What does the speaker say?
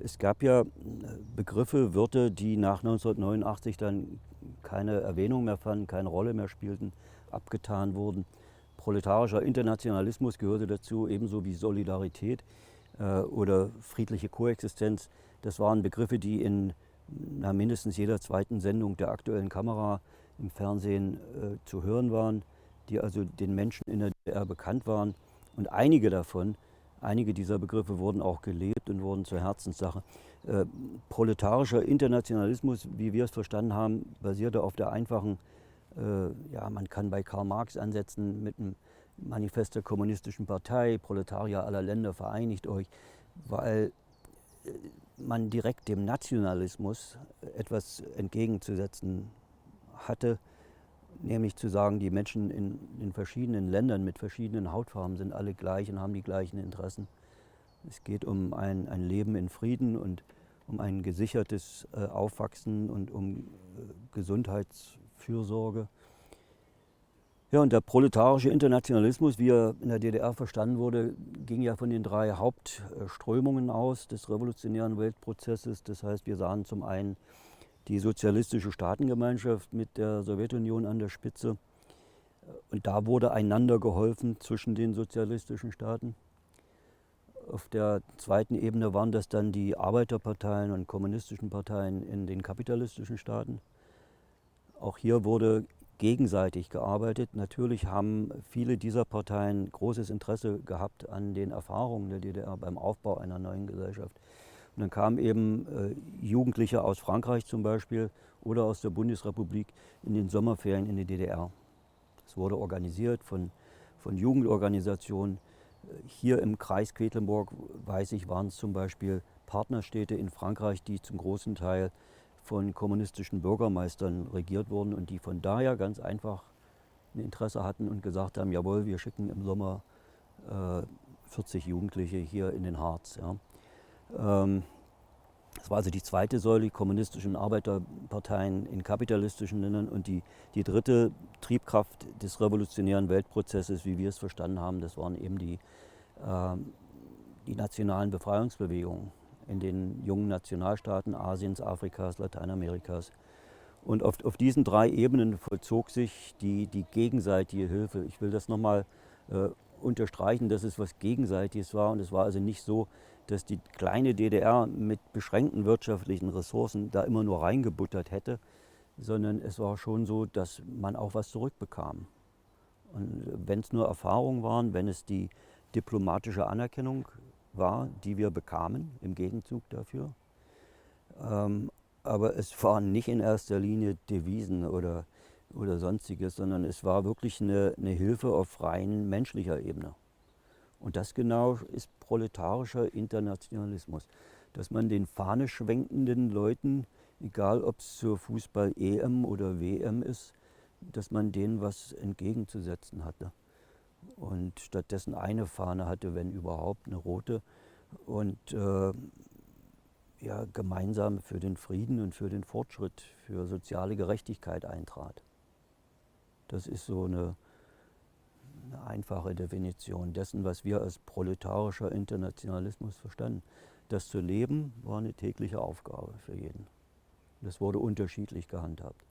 Es gab ja Begriffe, Wörter, die nach 1989 dann keine Erwähnung mehr fanden, keine Rolle mehr spielten, abgetan wurden. Proletarischer Internationalismus gehörte dazu, ebenso wie Solidarität oder friedliche Koexistenz. Das waren Begriffe, die in mindestens jeder zweiten Sendung der aktuellen Kamera im Fernsehen zu hören waren, die also den Menschen in der DDR bekannt waren. Und einige dieser Begriffe wurden auch gelebt und wurden zur Herzenssache. Proletarischer Internationalismus, wie wir es verstanden haben, basierte auf der einfachen, man kann bei Karl Marx ansetzen mit dem Manifest der Kommunistischen Partei, Proletarier aller Länder, vereinigt euch, weil man direkt dem Nationalismus etwas entgegenzusetzen hatte, nämlich zu sagen, die Menschen in den verschiedenen Ländern mit verschiedenen Hautfarben sind alle gleich und haben die gleichen Interessen. Es geht um ein Leben in Frieden und um ein gesichertes Aufwachsen und um Gesundheitsfürsorge. Ja, und der proletarische Internationalismus, wie er in der DDR verstanden wurde, ging ja von den drei Hauptströmungen aus des revolutionären Weltprozesses. Das heißt, wir sahen zum einen die sozialistische Staatengemeinschaft mit der Sowjetunion an der Spitze. Und da wurde einander geholfen zwischen den sozialistischen Staaten. Auf der zweiten Ebene waren das dann die Arbeiterparteien und kommunistischen Parteien in den kapitalistischen Staaten. Auch hier wurde gegenseitig gearbeitet. Natürlich haben viele dieser Parteien großes Interesse gehabt an den Erfahrungen der DDR beim Aufbau einer neuen Gesellschaft. Und dann kamen eben Jugendliche aus Frankreich zum Beispiel oder aus der Bundesrepublik in den Sommerferien in die DDR. Es wurde organisiert von Jugendorganisationen. Hier im Kreis Quedlinburg, weiß ich, waren es zum Beispiel Partnerstädte in Frankreich, die zum großen Teil von kommunistischen Bürgermeistern regiert wurden und die von daher ganz einfach ein Interesse hatten und gesagt haben, jawohl, wir schicken im Sommer 40 Jugendliche hier in den Harz. Ja. Das war also die zweite Säule, die kommunistischen Arbeiterparteien in kapitalistischen Ländern. Und die dritte Triebkraft des revolutionären Weltprozesses, wie wir es verstanden haben, das waren eben die nationalen Befreiungsbewegungen in den jungen Nationalstaaten Asiens, Afrikas, Lateinamerikas. Und auf diesen drei Ebenen vollzog sich die gegenseitige Hilfe. Ich will das nochmal unterstreichen, dass es was Gegenseitiges war. Und es war also nicht so, dass die kleine DDR mit beschränkten wirtschaftlichen Ressourcen da immer nur reingebuttert hätte, sondern es war schon so, dass man auch was zurückbekam. Und wenn es nur Erfahrungen waren, wenn es die diplomatische Anerkennung war, die wir bekamen im Gegenzug dafür, aber es waren nicht in erster Linie Devisen oder sonstiges, sondern es war wirklich eine Hilfe auf rein menschlicher Ebene. Und das genau ist proletarischer Internationalismus, dass man den Fahne schwenkenden Leuten, egal ob es zur Fußball-EM oder WM ist, dass man denen was entgegenzusetzen hatte. Und stattdessen eine Fahne hatte, wenn überhaupt, eine rote. Und gemeinsam für den Frieden und für den Fortschritt, für soziale Gerechtigkeit eintrat. Das ist so eine einfache Definition dessen, was wir als proletarischer Internationalismus verstanden. Das zu leben war eine tägliche Aufgabe für jeden. Das wurde unterschiedlich gehandhabt.